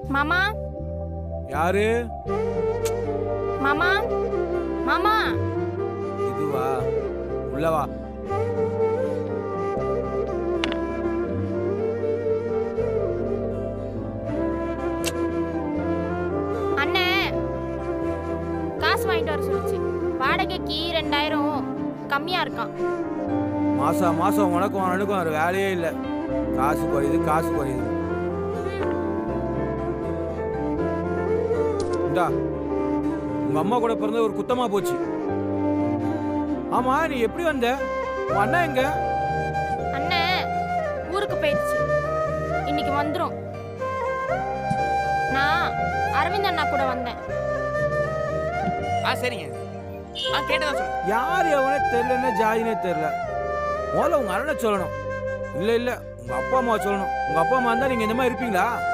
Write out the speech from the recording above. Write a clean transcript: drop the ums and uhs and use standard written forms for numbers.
மாமா. யாரு? மாமா. மாமா. இதுவா? உள்ளவா? அண்ணே காசு வாங்கிட்டு வர சொல்லுச்சு. வாடகைக்கு 2000 கம்மியா இருக்கான். மாசம் உனக்கும் அவனுக்கும் ஒரு வேலையே இல்லை. காசு குறையுது. இந்தா, உங்க அம்மா கூட பிறந்த ஒரு குத்தமா போச்சு. ஆமா, நீ எப்படி வந்த? உன் அண்ணா எங்க? அண்ணே ஊருக்கு போயிடுச்சு. இன்னைக்கு வந்துரும். நான் அரவிந்த் அண்ணா கூட வந்தேன். சரிங்க. கேட்டதான் சொல்லு. யார் எவனே தெரியலன்னா ஜாதினே தெரியல. முதல்ல உங்க அண்ணனை சொல்லணும். இல்ல உங்க அப்பா அம்மா சொல்லணும். உங்க அப்பா அம்மா இருந்தா நீங்க இந்த மாதிரி இருப்பீங்களா?